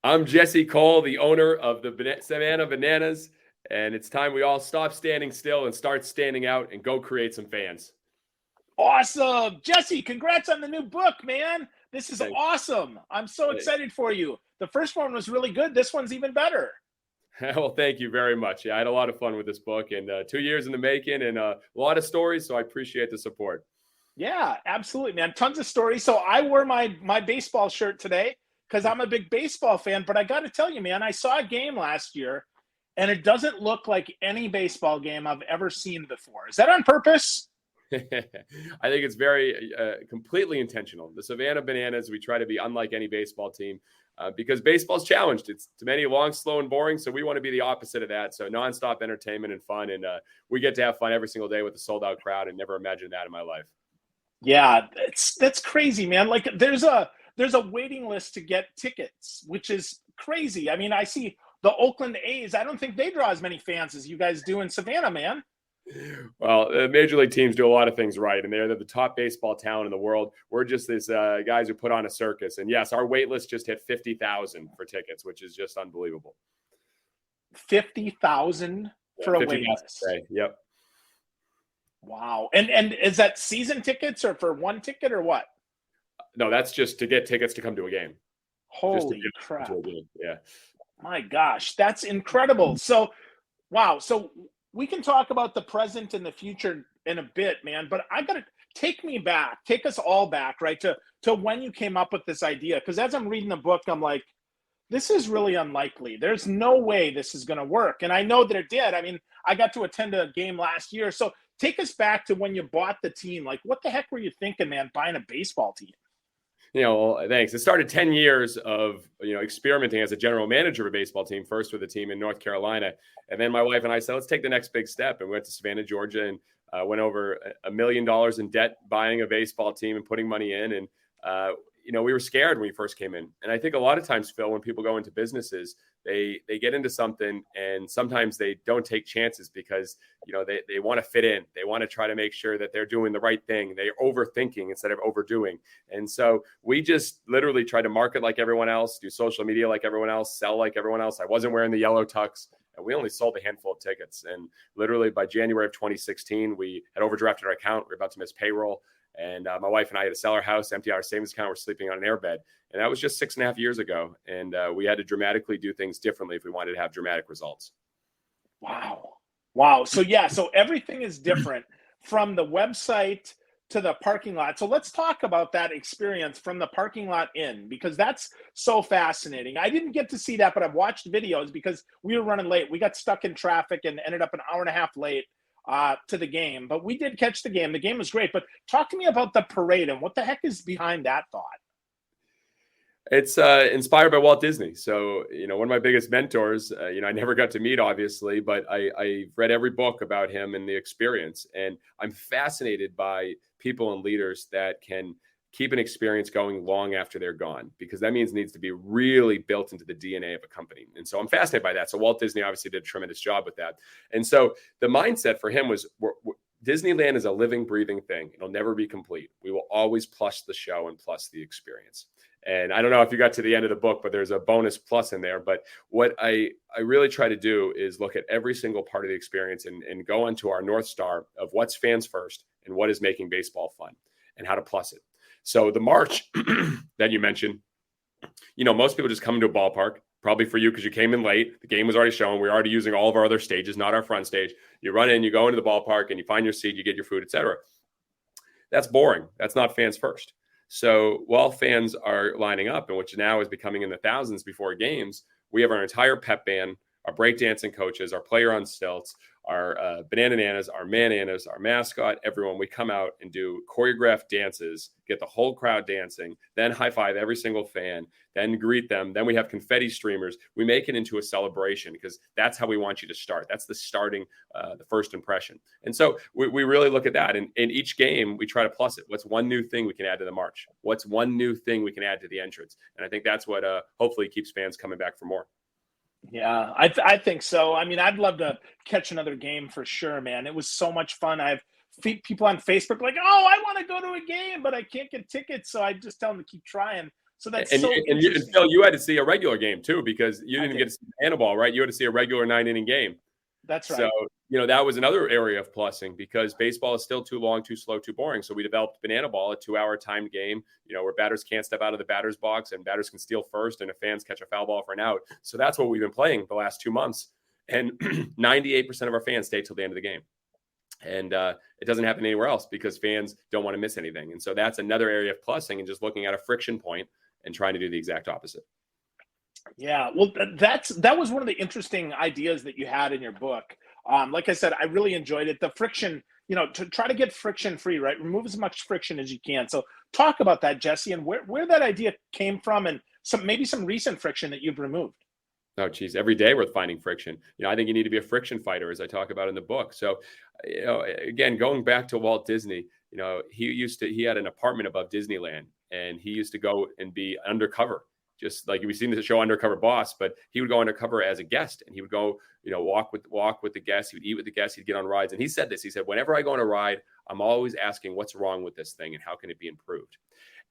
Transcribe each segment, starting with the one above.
I'm Jesse Cole, the owner of the Savannah Bananas, and it's time we all stop standing still and start standing out and go create some fans. Awesome. Jesse, congrats on the new book, man. This is Thanks. awesome. I'm so Thanks. excited for you. The first one was really good. This one's even better. Well, thank you very much. Yeah, I had a lot of fun with this book, and 2 years in the making, and a lot of stories, so I appreciate the support. Yeah, absolutely, man. Tons of stories. So I wore my baseball shirt today because I'm a big baseball fan. But I got to tell you, man, I saw a game last year, and it doesn't look like any baseball game I've ever seen before. Is that on purpose? I think it's very completely intentional. The Savannah Bananas, we try to be unlike any baseball team because baseball's challenged. It's to many long, slow, and boring. So we want to be the opposite of that. So nonstop entertainment and fun. And we get to have fun every single day with a sold out crowd, and never imagined that in my life. Yeah, that's crazy, man. Like there's a waiting list to get tickets, which is crazy. I mean, I see the Oakland A's. I don't think they draw as many fans as you guys do in Savannah, man. Well, major league teams do a lot of things right, and they're the top baseball talent in the world. We're just these guys who put on a circus. And yes, our wait list just hit 50,000 for tickets, which is just unbelievable. 50,000 for a wait list. Yep. Wow. And is that season tickets or for one ticket or what? No, that's just to get tickets to come to a game. Holy crap. Yeah. My gosh, that's incredible. So, wow. So we can talk about the present and the future in a bit, man, but I got to take us all back, right, to when you came up with this idea. Because as I'm reading the book, I'm like, this is really unlikely. There's no way this is going to work. And I know that it did. I mean, I got to attend a game last year. So take us back to when you bought the team. Like, what the heck were you thinking, man, buying a baseball team? Thanks. It started 10 years of, experimenting as a general manager of a baseball team, first with a team in North Carolina. And then my wife and I said, let's take the next big step. And we went to Savannah, Georgia, and went over $1 million in debt buying a baseball team and putting money in. And, we were scared when we first came in. And I think a lot of times, Phil, when people go into businesses, they get into something and sometimes they don't take chances because, they want to fit in. They want to try to make sure that they're doing the right thing. They're overthinking instead of overdoing. And so we just literally try to market like everyone else, do social media like everyone else, sell like everyone else. I wasn't wearing the yellow tux. And we only sold a handful of tickets. And literally by January of 2016, we had overdrafted our account. We were about to miss payroll. And my wife and I had to sell our house, empty our savings account. We're sleeping on an airbed. And that was just 6.5 years ago. And we had to dramatically do things differently if we wanted to have dramatic results. Wow. So everything is different from the website to the parking lot. So let's talk about that experience from the parking lot in, because that's so fascinating. I didn't get to see that, but I've watched videos because we were running late. We got stuck in traffic and ended up an hour and a half late to the game, but we did catch the game. The game was great, but talk to me about the parade and what the heck is behind that thought? It's inspired by Walt Disney. So, one of my biggest mentors, I never got to meet, obviously, but I read every book about him and the experience. And I'm fascinated by people and leaders that can keep an experience going long after they're gone, because that means it needs to be really built into the DNA of a company. And so I'm fascinated by that. So Walt Disney obviously did a tremendous job with that. And so the mindset for him was Disneyland is a living, breathing thing. It'll never be complete. We will always plus the show and plus the experience. And I don't know if you got to the end of the book, but there's a bonus plus in there. But what I really try to do is look at every single part of the experience and go onto our North Star of what's fans first and what is making baseball fun and how to plus it. So the March that you mentioned, most people just come into a ballpark, probably for you because you came in late. The game was already shown. We're already using all of our other stages, not our front stage. You run in, you go into the ballpark and you find your seat, you get your food, etc. That's boring. That's not fans first. So while fans are lining up, and which now is becoming in the thousands before games, we have our entire pep band, our breakdancing coaches, our player on stilts, our Bananas, our Mananas, our mascot, everyone. We come out and do choreographed dances, get the whole crowd dancing, then high five every single fan, then greet them. Then we have confetti streamers. We make it into a celebration because that's how we want you to start. That's the starting, the first impression. And so we really look at that. And in each game, we try to plus it. What's one new thing we can add to the march? What's one new thing we can add to the entrance? And I think that's what hopefully keeps fans coming back for more. Yeah, I think so. I mean, I'd love to catch another game for sure, man. It was so much fun. I have people on Facebook like, oh, I want to go to a game, but I can't get tickets. So I just tell them to keep trying. So that's And, so and interesting. Phil, you had to see a regular game too, because you I didn't get did. to see the handball, right? You had to see a regular 9 inning game. That's So, right. that was another area of plussing, because baseball is still too long, too slow, too boring. So we developed banana ball, a 2 hour timed game, where batters can't step out of the batter's box and batters can steal first and if fans catch a foul ball for an out. So that's what we've been playing the last 2 months. And 98% of our fans stay till the end of the game. And it doesn't happen anywhere else because fans don't want to miss anything. And so that's another area of plussing, and just looking at a friction point and trying to do the exact opposite. Yeah, well, that was one of the interesting ideas that you had in your book. Like I said, I really enjoyed it. The friction, to try to get friction free, right? Remove as much friction as you can. So talk about that, Jesse, and where that idea came from, and maybe some recent friction that you've removed. Oh, geez. Every day we're finding friction. I think you need to be a friction fighter, as I talk about in the book. So, again, going back to Walt Disney, he had an apartment above Disneyland, and he used to go and be undercover, just like we've seen the show Undercover Boss, but he would go undercover as a guest, and he would go, walk with the guests. He would eat with the guests. He'd get on rides. And he said this, he said, whenever I go on a ride, I'm always asking what's wrong with this thing and how can it be improved?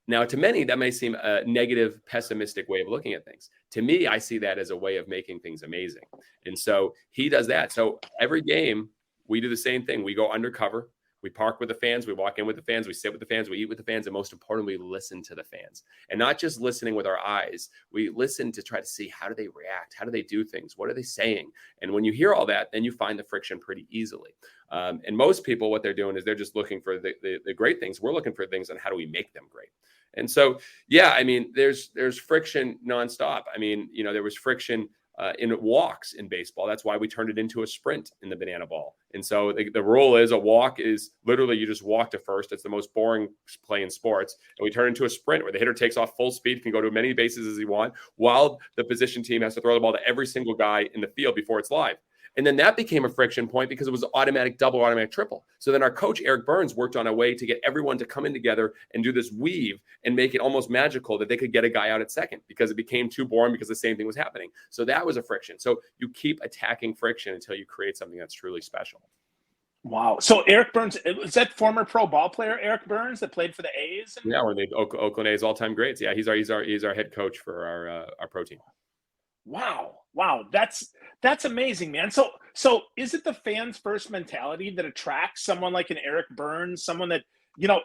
Now, to many, that may seem a negative, pessimistic way of looking at things. To me, I see that as a way of making things amazing. And so he does that. So every game, we do the same thing. We go undercover. We park with the fans. We walk in with the fans. We sit with the fans. We eat with the fans. And most importantly, we listen to the fans. And not just listening with our eyes. We listen to try to see, how do they react? How do they do things? What are they saying? And when you hear all that, then you find the friction pretty easily. And most people, what they're doing is they're just looking for the great things. We're looking for things on how do we make them great. And so, yeah, I mean, there's friction nonstop. I mean, there was friction in walks in baseball. That's why we turned it into a sprint in the banana ball. And so the rule is a walk is literally you just walk to first. It's the most boring play in sports. And we turn it into a sprint where the hitter takes off full speed, can go to as many bases as he wants, while the position team has to throw the ball to every single guy in the field before it's live. And then that became a friction point because it was automatic double, automatic triple. So then our coach, Eric Burns, worked on a way to get everyone to come in together and do this weave and make it almost magical that they could get a guy out at second, because it became too boring because the same thing was happening. So that was a friction. So you keep attacking friction until you create something that's truly special. Wow. So Eric Burns, is that former pro ball player Eric Burns that played for the A's? Yeah, one of the Oakland A's all-time greats. Yeah, he's our head coach for our pro team. Wow. That's amazing, man. So is it the fans first mentality that attracts someone like an Eric Burns, someone that,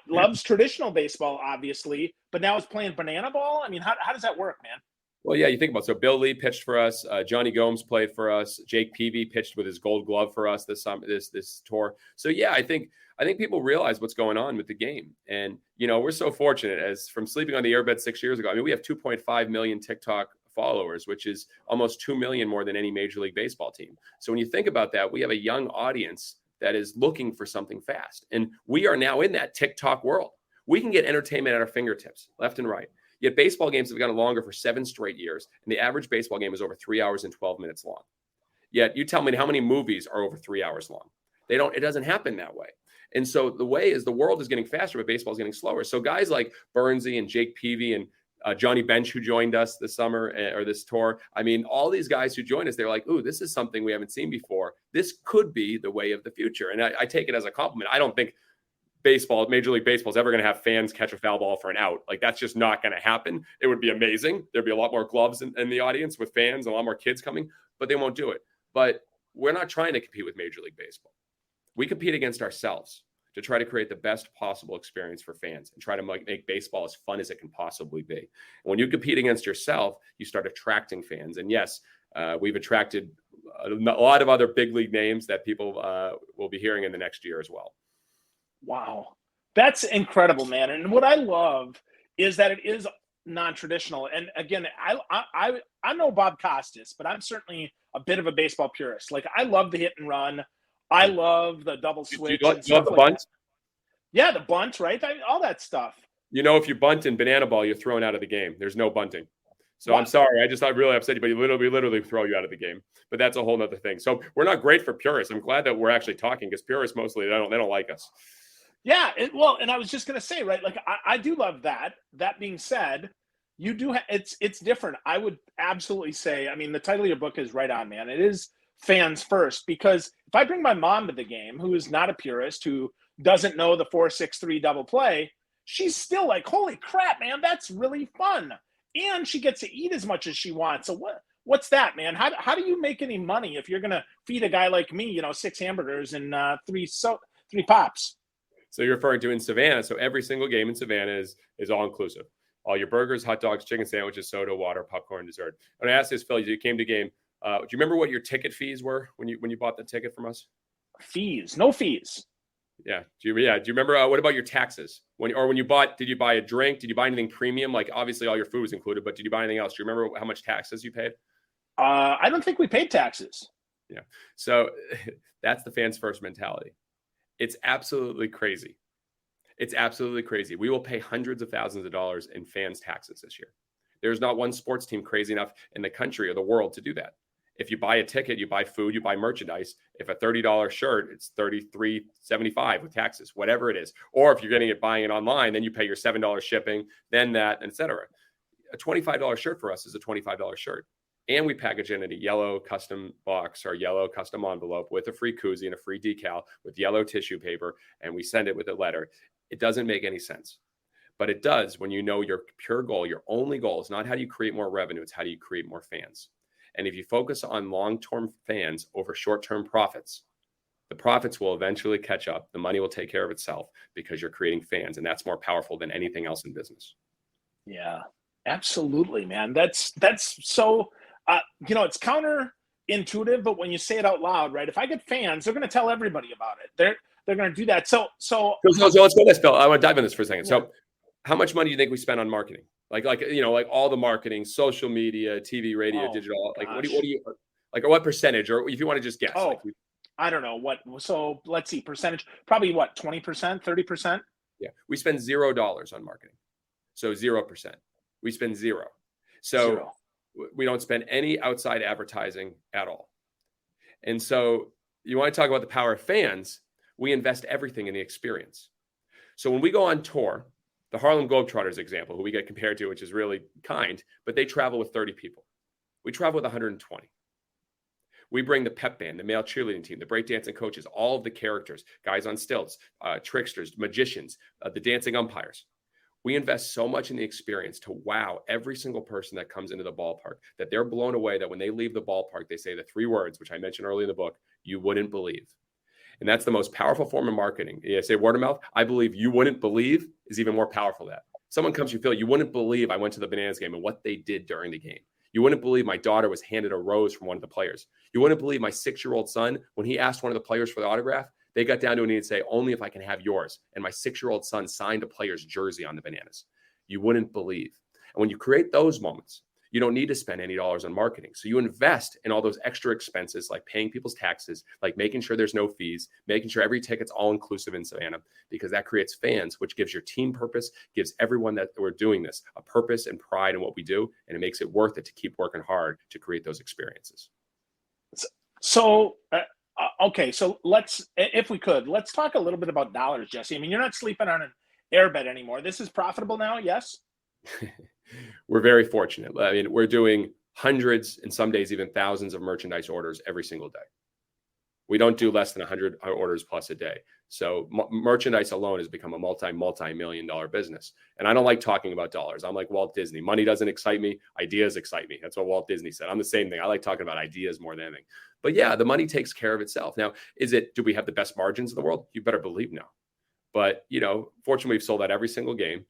loves traditional baseball, obviously, but now is playing banana ball? I mean, how does that work, man? Well, yeah, you think about it. So Bill Lee pitched for us. Johnny Gomes played for us. Jake Peavy pitched with his Gold Glove for us this tour. So yeah, I think people realize what's going on with the game, and we're so fortunate, as from sleeping on the airbed 6 years ago. I mean, we have 2.5 million TikTok followers, which is almost 2 million more than any Major League Baseball team. So when you think about that, we have a young audience that is looking for something fast, and we are now in that TikTok world. We can get entertainment at our fingertips, left and right. Yet baseball games have gotten longer for 7 straight years, and the average baseball game is over 3 hours and 12 minutes long. Yet you tell me how many movies are over 3 hours long. It doesn't happen that way. And so the way is the world is getting faster, but baseball is getting slower. So guys like Burnsy and Jake Peavy and Johnny Bench, who joined us this summer or this tour. I mean, all these guys who joined us, they're like, ooh, this is something we haven't seen before. This could be the way of the future. And I take it as a compliment. I don't think Major League Baseball is ever going to have fans catch a foul ball for an out. Like, that's just not going to happen. It would be amazing. There'd be a lot more gloves in the audience with fans, a lot more kids coming, but they won't do it. But we're not trying to compete with Major League Baseball. We compete against ourselves to try to create the best possible experience for fans and try to make baseball as fun as it can possibly be. And when you compete against yourself, you start attracting fans. And yes, we've attracted a lot of other big league names that people will be hearing in the next year as well. Wow. That's incredible, man. And what I love is that it is non-traditional. And again, I know Bob Costas, but I'm certainly a bit of a baseball purist. Like, I love the hit and run. I love the double switch. You love the bunt? Yeah, the bunt, right? All that stuff. If you bunt in banana ball, you're thrown out of the game. There's no bunting. So What? I'm sorry. I really upset you, but we literally throw you out of the game. But that's a whole nother thing. So we're not great for purists. I'm glad that we're actually talking, because purists mostly, they don't like us. Yeah, and I was just gonna say, right? Like, I do love that. That being said, you do it's different. I would absolutely say, I mean, the title of your book is right on, man. It is fans first, because if I bring my mom to the game, who is not a purist, who doesn't know the 4-6-3 double play, she's still like, holy crap, man, that's really fun. and she gets to eat as much as she wants. So what's that, man? How do you make any money if you're gonna feed a guy like me, 6 hamburgers and three pops? So you're referring to in Savannah. So every single game in Savannah is all inclusive. All your burgers, hot dogs, chicken sandwiches, soda, water, popcorn, dessert. When I asked this, Phil, you came to game. Do you remember what your ticket fees were when you bought the ticket from us? Fees, no fees. Yeah. Do you remember what about your taxes? When you bought, did you buy a drink? Did you buy anything premium? Like obviously all your food was included, but did you buy anything else? Do you remember how much taxes you paid? I don't think we paid taxes. Yeah. So that's the fans first mentality. It's absolutely crazy. It's absolutely crazy. We will pay hundreds of thousands of dollars in fans taxes this year. There's not one sports team crazy enough in the country or the world to do that. If you buy a ticket, you buy food, you buy merchandise. If a $30 shirt, it's $33.75 with taxes, whatever it is. Or if you're buying it online, then you pay your $7 shipping, then that, et cetera. A $25 shirt for us is a $25 shirt. And we package it in a yellow custom box or yellow custom envelope with a free koozie and a free decal with yellow tissue paper, and we send it with a letter. It doesn't make any sense. But it does when you know your pure goal, your only goal is not how do you create more revenue, it's how do you create more fans. And if you focus on long-term fans over short-term profits, the profits will eventually catch up. The money will take care of itself because you're creating fans, and that's more powerful than anything else in business. Yeah, absolutely, man. That's so, it's counterintuitive, but when you say it out loud, right? If I get fans, they're going to tell everybody about it. They're going to do that. So let's go this, Phil. I want to dive in this for a second. Yeah. So how much money do you think we spend on marketing? Like all the marketing, social media, TV, radio, digital, like what do you like, or what percentage, or if you want to just guess? I don't know what. So let's see, percentage, probably what, 20%, 30%? Yeah. We spend $0 on marketing. So 0%. We spend zero. So we don't spend any outside advertising at all. And so you want to talk about the power of fans, we invest everything in the experience. So when we go on tour, the Harlem Globetrotters example, who we get compared to, which is really kind, but they travel with 30 people. We travel with 120. We bring the pep band, the male cheerleading team, the breakdancing coaches, all of the characters, guys on stilts, tricksters, magicians, the dancing umpires. We invest so much in the experience to wow every single person that comes into the ballpark that they're blown away that when they leave the ballpark, they say the 3 words, which I mentioned earlier in the book, you wouldn't believe. And that's the most powerful form of marketing. You say word of mouth. I believe you wouldn't believe is even more powerful than that. Someone comes to you, Phil, you wouldn't believe I went to the Bananas game and what they did during the game. You wouldn't believe my daughter was handed a rose from one of the players. You wouldn't believe my 6-year-old son, when he asked one of the players for the autograph, they got down to a knee and say, only if I can have yours. And my 6-year-old son signed a player's jersey on the Bananas. You wouldn't believe. And when you create those moments, you don't need to spend any dollars on marketing. So you invest in all those extra expenses, like paying people's taxes, like making sure there's no fees, making sure every ticket's all inclusive in Savannah, because that creates fans, which gives your team purpose, gives everyone that we're doing this a purpose and pride in what we do. And it makes it worth it to keep working hard to create those experiences. So if we could, let's talk a little bit about dollars, Jesse. I mean, you're not sleeping on an airbed anymore. This is profitable now, yes? We're very fortunate. I mean, we're doing hundreds and some days even thousands of merchandise orders every single day. We don't do less than 100 orders plus a day. So merchandise alone has become a multi-million dollar business. And I don't like talking about dollars. I'm like Walt Disney. Money doesn't excite me. Ideas excite me. That's what Walt Disney said. I'm the same thing. I like talking about ideas more than anything. But yeah, the money takes care of itself. Now, do we have the best margins in the world? You better believe no. But, fortunately, we've sold out every single game.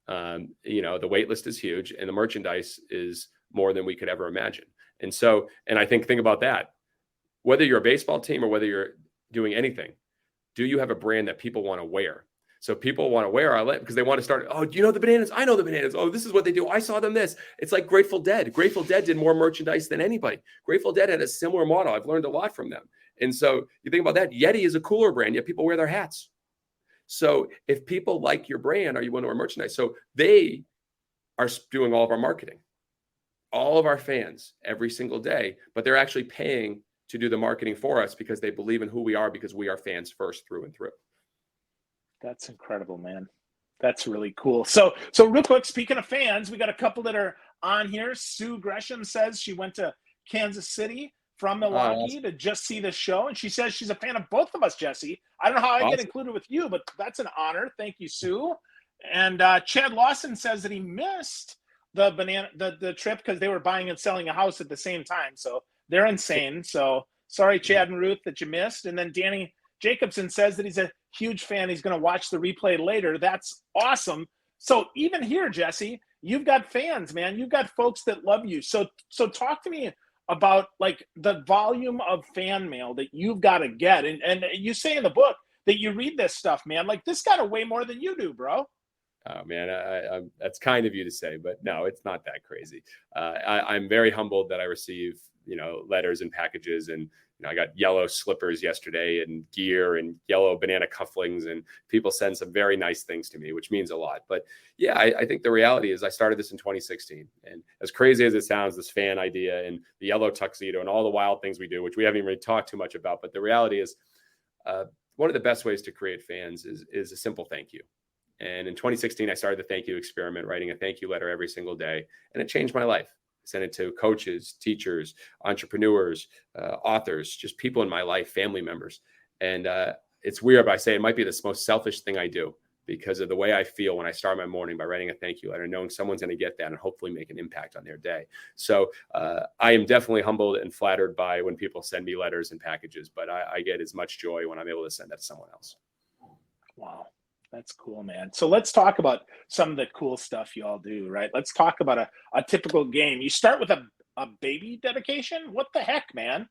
The wait list is huge and the merchandise is more than we could ever imagine. And I think about that, whether you're a baseball team or whether you're doing anything, do you have a brand that people want to wear? So people want to wear our because they want to start. Oh, do you know the Bananas? I know the Bananas. Oh, this is what they do. I saw them this. It's like Grateful Dead. Grateful Dead did more merchandise than anybody. Grateful Dead had a similar model. I've learned a lot from them. And so you think about that. Yeti is a cooler brand, yet people wear their hats. So if people like your brand, are you willing to wear merchandise? So they are doing all of our marketing, all of our fans every single day, but they're actually paying to do the marketing for us because they believe in who we are because we are fans first through and through. That's incredible, man. That's really cool. So real quick, speaking of fans, we got a couple that are on here. Sue Gresham says she went to Kansas City from Milwaukee to just see the show. And she says she's a fan of both of us, Jesse. I don't know how I get included with you, but that's an honor. Thank you, Sue. And Chad Lawson says that he missed the trip because they were buying and selling a house at the same time. So they're insane. So sorry, Chad and Ruth, that you missed. And then Danny Jacobson says that he's a huge fan. He's going to watch the replay later. That's awesome. So even here, Jesse, you've got fans, man. You've got folks that love you. So talk to me about like the volume of fan mail that you've got to get. And you say in the book that you read this stuff, man. Like this got way more than you do, bro. Oh man, that's kind of you to say, but no, it's not that crazy. I'm very humbled that I receive, letters and packages, and I got yellow slippers yesterday and gear and yellow banana cufflinks, and people send some very nice things to me, which means a lot. But yeah, I think the reality is I started this in 2016, and as crazy as it sounds, this fan idea and the yellow tuxedo and all the wild things we do, which we haven't even really talked too much about, but the reality is one of the best ways to create fans is a simple thank you. And in 2016, I started the thank you experiment, writing a thank you letter every single day. And it changed my life. I sent it to coaches, teachers, entrepreneurs, authors, just people in my life, family members. And it's weird, but I say it might be the most selfish thing I do because of the way I feel when I start my morning by writing a thank you letter, knowing someone's going to get that and hopefully make an impact on their day. So I am definitely humbled and flattered by when people send me letters and packages, but I get as much joy when I'm able to send that to someone else. Wow. That's cool, man. So let's talk about some of the cool stuff you all do, right? Let's talk about a typical game. You start with a baby dedication. What the heck, man?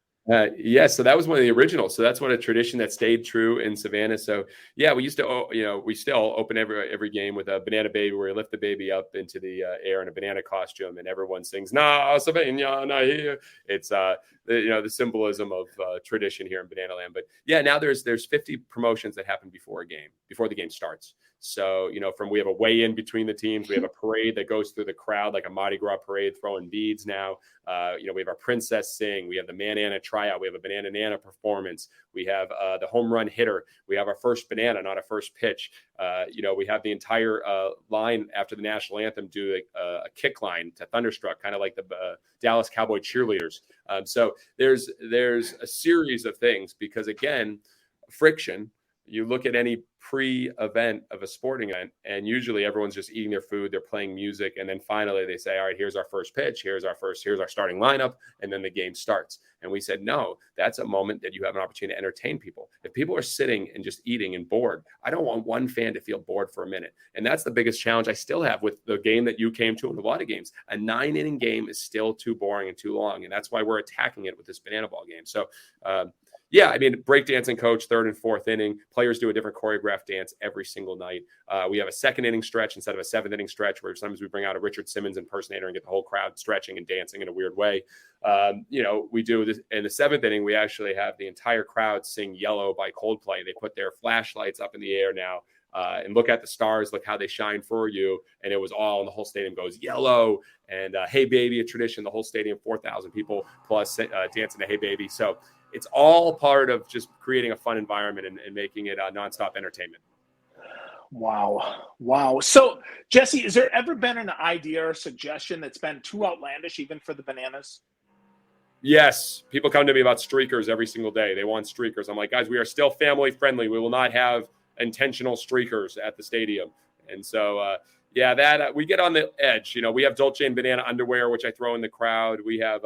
Yeah, so that was one of the originals. So that's one a tradition that stayed true in Savannah. So yeah, we used to, we still open every game with a banana baby, where we lift the baby up into the air in a banana costume, and everyone sings "Na Savannah, na here." It's the symbolism of tradition here in Banana Land. But yeah, now there's 50 promotions that happen before the game starts. So, we have a weigh-in between the teams. We have a parade that goes through the crowd, like a Mardi Gras parade, throwing beads now. We have our princess sing. We have the Man-Anna tryout. We have a Banana Nana performance. We have the home run hitter. We have our first banana, not a first pitch. We have the entire line after the national anthem do a kick line to Thunderstruck, kind of like the Dallas Cowboy cheerleaders. So there's a series of things because, again, friction. You look at any pre-event of a sporting event, and usually everyone's just eating their food, they're playing music, and then finally they say, all right, here's our first pitch, here's our starting lineup, and then the game starts. And we said, no, that's a moment that you have an opportunity to entertain people. If people are sitting and just eating and bored, I don't want one fan to feel bored for a minute. And that's the biggest challenge I still have with the game that you came to and a lot of games. A 9-inning game is still too boring and too long, and that's why we're attacking it with this banana ball game. So, yeah, I mean, breakdancing coach, 3rd and 4th inning. Players do a different choreographed dance every single night. We have a 2nd inning stretch instead of a 7th inning stretch, where sometimes we bring out a Richard Simmons impersonator and get the whole crowd stretching and dancing in a weird way. We do this in the 7th inning. We actually have the entire crowd sing "Yellow" by Coldplay. They put their flashlights up in the air now and look at the stars, look how they shine for you. And it was all, and the whole stadium goes "Yellow." And "Hey Baby," a tradition. The whole stadium, 4,000 people plus dancing to "Hey Baby." So it's all part of just creating a fun environment and making it nonstop entertainment. Wow. So, Jesse, has there ever been an idea or suggestion that's been too outlandish, even for the Bananas? Yes. People come to me about streakers every single day. They want streakers. I'm like, guys, we are still family friendly. We will not have intentional streakers at the stadium. And so, that we get on the edge. We have Dolce and Banana underwear, which I throw in the crowd. We have,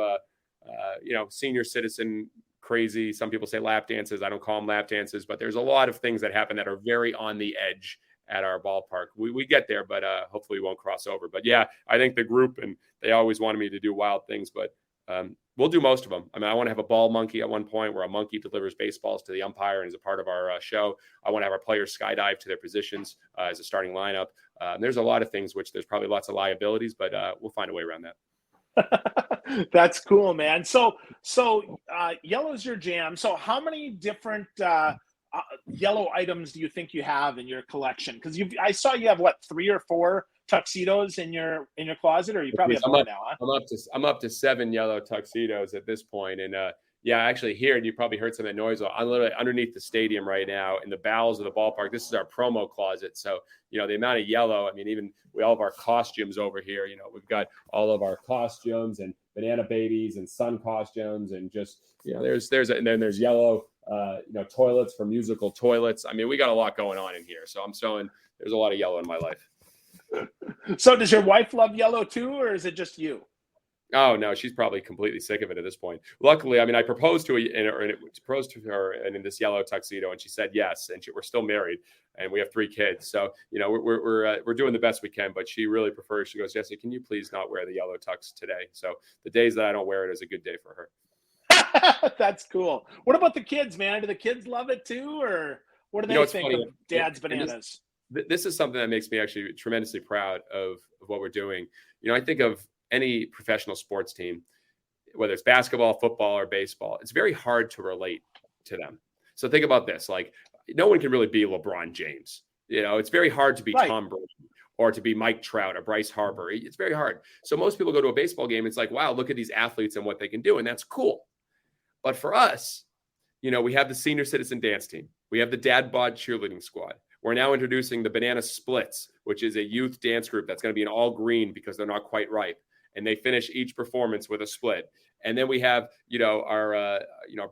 senior citizen crazy. Some people say lap dances. I don't call them lap dances, but there's a lot of things that happen that are very on the edge at our ballpark. We get there, but hopefully we won't cross over. But yeah, I think the group, and they always wanted me to do wild things, but we'll do most of them. I mean, I want to have a ball monkey at one point where a monkey delivers baseballs to the umpire and is a part of our show. I want to have our players skydive to their positions as a starting lineup. There's a lot of things, which there's probably lots of liabilities, but we'll find a way around that. That's cool, man. So yellow's your jam. So how many different yellow items do you think you have in your collection? Because I saw you have 3 or 4 tuxedos in your closet, or you probably have more now, huh? I'm up to 7 yellow tuxedos at this point, and actually here, and you probably heard some of that noise. I'm literally underneath the stadium right now in the bowels of the ballpark. This is our promo closet. So, the amount of yellow, I mean, even we all have our costumes over here. We've got all of our costumes and banana babies and sun costumes, and just, and then there's yellow, toilets for musical toilets. I mean, we got a lot going on in here. So I'm showing there's a lot of yellow in my life. So does your wife love yellow too, or is it just you? Oh no, she's probably completely sick of it at this point. Luckily, I mean, I proposed to her in this yellow tuxedo, and she said yes, and we're still married, and we have 3 kids. So we're doing the best we can. But she really prefers. She goes, Jesse, can you please not wear the yellow tux today? So the days that I don't wear it is a good day for her. That's cool. What about the kids, man? Do the kids love it too, or what do You know, they it's think funny, of Dad's and Bananas? this is something that makes me actually tremendously proud of what we're doing. I think of any professional sports team, whether it's basketball, football, or baseball, it's very hard to relate to them. So think about this: like, no one can really be LeBron James. It's very hard to be Right. Tom Brady or to be Mike Trout or Bryce Harper. It's very hard. So most people go to a baseball game. It's like, wow, look at these athletes and what they can do, and that's cool. But for us, we have the senior citizen dance team. We have the dad bod cheerleading squad. We're now introducing the Banana Splits, which is a youth dance group that's going to be in all green because they're not quite ripe. And they finish each performance with a split. And then we have, our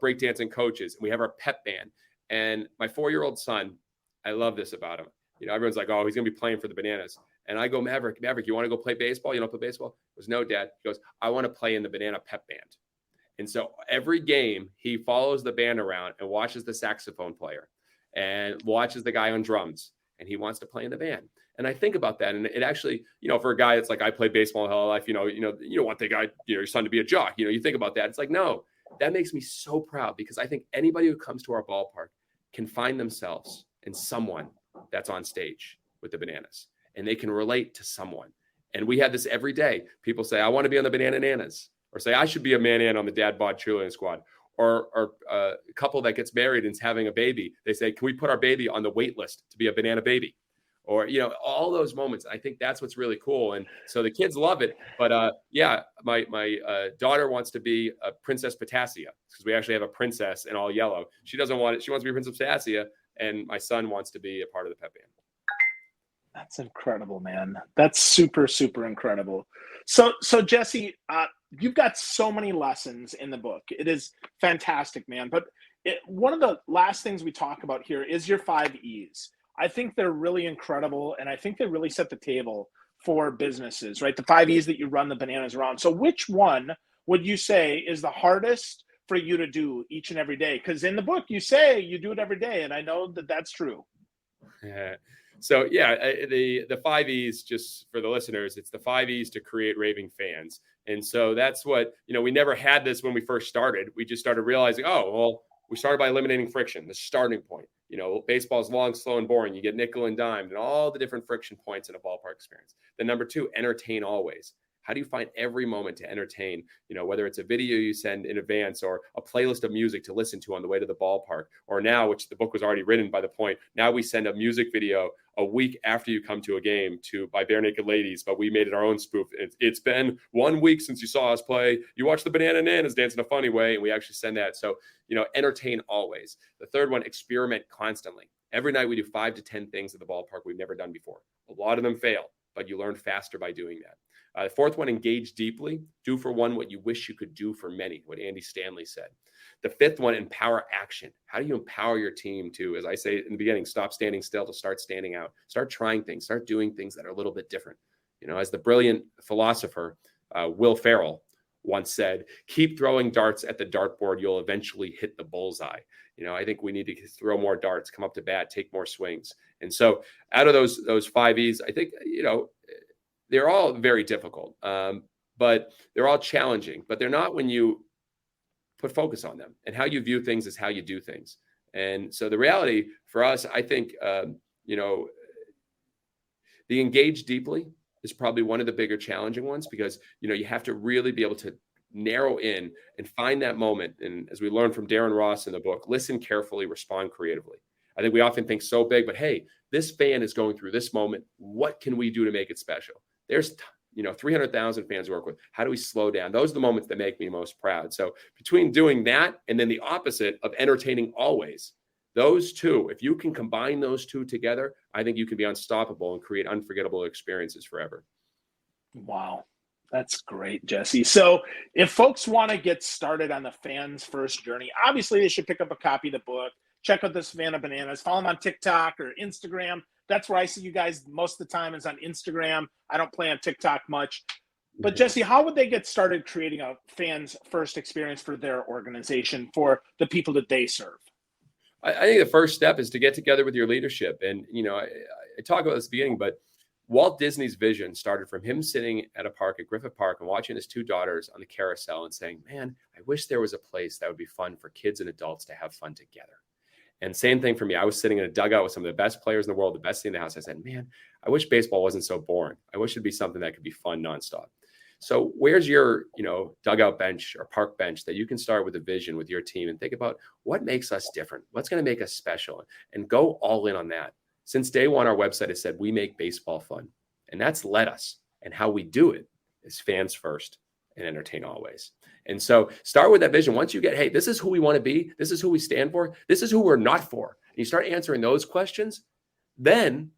breakdancing coaches, and we have our pep band. And my 4-year-old son, I love this about him. Everyone's like, oh, he's going to be playing for the Bananas. And I go, Maverick, you want to go play baseball? You don't play baseball? He goes, no, Dad. He goes, I want to play in the Banana Pep Band. And so every game, he follows the band around and watches the saxophone player and watches the guy on drums, and he wants to play in the band. And I think about that, and it actually, for a guy that's like, I played baseball my whole life, you don't want the guy, your son to be a jock. You think about that. It's like, no, that makes me so proud, because I think anybody who comes to our ballpark can find themselves in someone that's on stage with the Bananas, and they can relate to someone. And we have this every day. People say, I want to be on the Banana Nanas, or say, I should be a man on the dad bod cheerleading squad. Or a couple that gets married and is having a baby, they say, can we put our baby on the wait list to be a banana baby? Or, all those moments. I think that's what's really cool. And so the kids love it. But my daughter wants to be a Princess Potassia, because we actually have a princess in all yellow. She doesn't want it. She wants to be Princess Potassia. And my son wants to be a part of the pep band. That's incredible, man. That's super, super incredible. So Jesse, you've got so many lessons in the book. It is fantastic, man. But one of the last things we talk about here is your 5 E's. I think they're really incredible, and I think they really set the table for businesses, right? The 5 E's that you run the Bananas around. So which one would you say is the hardest for you to do each and every day? Because in the book, you say you do it every day, and I know that that's true. Yeah. So the 5 E's, just for the listeners, it's the 5 E's to create raving fans. And so that's what, we never had this when we first started. We just started realizing, we started by eliminating friction, the starting point. Baseball is long, slow, and boring. You get nickel and dime and all the different friction points in a ballpark experience. Then number 2, entertain always. How do you find every moment to entertain? Whether it's a video you send in advance or a playlist of music to listen to on the way to the ballpark, or now, which the book was already written by the point, now we send a music video a week after you come to a game by Bare Naked Ladies, but we made it our own spoof. It's been 1 week since you saw us play. You watched the Banana Nanas dance in a funny way, and we actually send that. So, entertain always. The third one, experiment constantly. Every night we do 5 to 10 things at the ballpark we've never done before. A lot of them fail, but you learn faster by doing that. The fourth one, engage deeply. Do for one what you wish you could do for many, what Andy Stanley said. The fifth one, empower action. How do you empower your team to, as I say in the beginning, stop standing still to start standing out, start trying things, start doing things that are a little bit different. As the brilliant philosopher Will Ferrell once said, keep throwing darts at the dartboard, you'll eventually hit the bullseye. I think we need to throw more darts, come up to bat, take more swings. And so out of those 5 E's, I think, they're all very difficult, but they're all challenging. But they're not when you put focus on them. And how you view things is how you do things. And so the reality for us, I think, the engage deeply is probably one of the bigger challenging ones, because, you have to really be able to narrow in and find that moment. And as we learned from Darren Ross in the book, listen carefully, respond creatively. I think we often think so big, but hey, this fan is going through this moment. What can we do to make it special? There's 300,000 fans to work with. How do we slow down? Those are the moments that make me most proud. So between doing that and then the opposite of entertaining always, those two, if you can combine those two together, I think you can be unstoppable and create unforgettable experiences forever. Wow. That's great, Jesse. So if folks want to get started on the fans first journey, obviously they should pick up a copy of the book, check out the Savannah Bananas, follow them on TikTok or Instagram. That's where I see you guys most of the time is on Instagram. I don't play on TikTok much. But Jesse, how would they get started creating a fans first experience for their organization, for the people that they serve? I think the first step is to get together with your leadership. And, I talk about this at the beginning, but Walt Disney's vision started from him sitting at a park at Griffith Park and watching his two daughters on the carousel and saying, man, I wish there was a place that would be fun for kids and adults to have fun together. And same thing for me. I was sitting in a dugout with some of the best players in the world, the best thing in the house. I said, man, I wish baseball wasn't so boring. I wish it'd be something that could be fun nonstop. So where's your, dugout bench or park bench that you can start with a vision with your team and think about what makes us different? What's going to make us special? And go all in on that. Since day one, our website has said we make baseball fun. And that's led us. And how we do it is fans first and entertain always. And so start with that vision. Once you get, hey, this is who we want to be. This is who we stand for. This is who we're not for. And you start answering those questions, then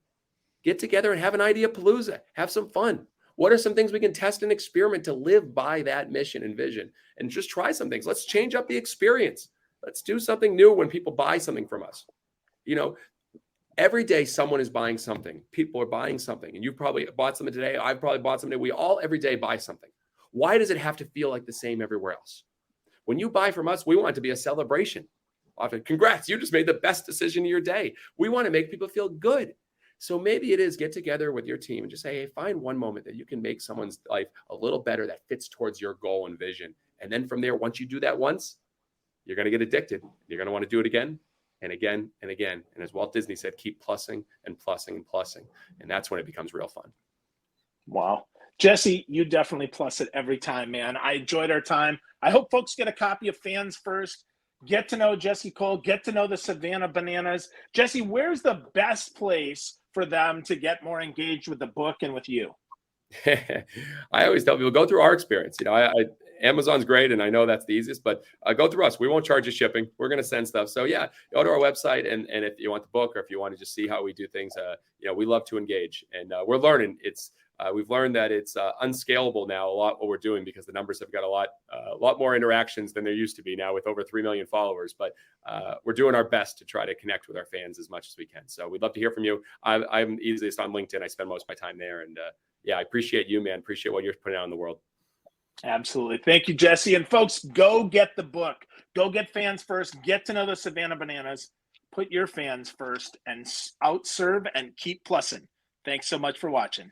get together and have an idea palooza. Have some fun. What are some things we can test and experiment to live by that mission and vision? And just try some things. Let's change up the experience. Let's do something new when people buy something from us. Every day someone is buying something. People are buying something. And you probably bought something today. I've probably bought something. We all every day buy something. Why does it have to feel like the same everywhere else? When you buy from us, we want it to be a celebration. Often, congrats, you just made the best decision of your day. We want to make people feel good. So maybe it is get together with your team and just say, hey, find one moment that you can make someone's life a little better that fits towards your goal and vision. And then from there, once you do that once, you're going to get addicted. You're going to want to do it again and again and again. And as Walt Disney said, keep plussing and plussing and plussing. And that's when it becomes real fun. Wow. Jesse, you definitely plus it every time, man. I enjoyed our time. I hope folks get a copy of Fans First. Get to know Jesse Cole. Get to know the Savannah Bananas. Jesse, where's the best place for them to get more engaged with the book and with you? I always tell people, go through our experience. Amazon's great, and I know that's the easiest, but go through us. We won't charge you shipping. We're going to send stuff. So yeah, go to our website, and if you want the book or if you want to just see how we do things, we love to engage, and we're learning. We've learned that it's unscalable now a lot what we're doing because the numbers have got a lot more interactions than there used to be now with over 3 million followers. But we're doing our best to try to connect with our fans as much as we can. So we'd love to hear from you. I'm easiest on LinkedIn. I spend most of my time there. And I appreciate you, man. Appreciate what you're putting out in the world. Absolutely. Thank you, Jesse. And folks, go get the book. Go get Fans First. Get to know the Savannah Bananas. Put your fans first and outserve and keep plussing. Thanks so much for watching.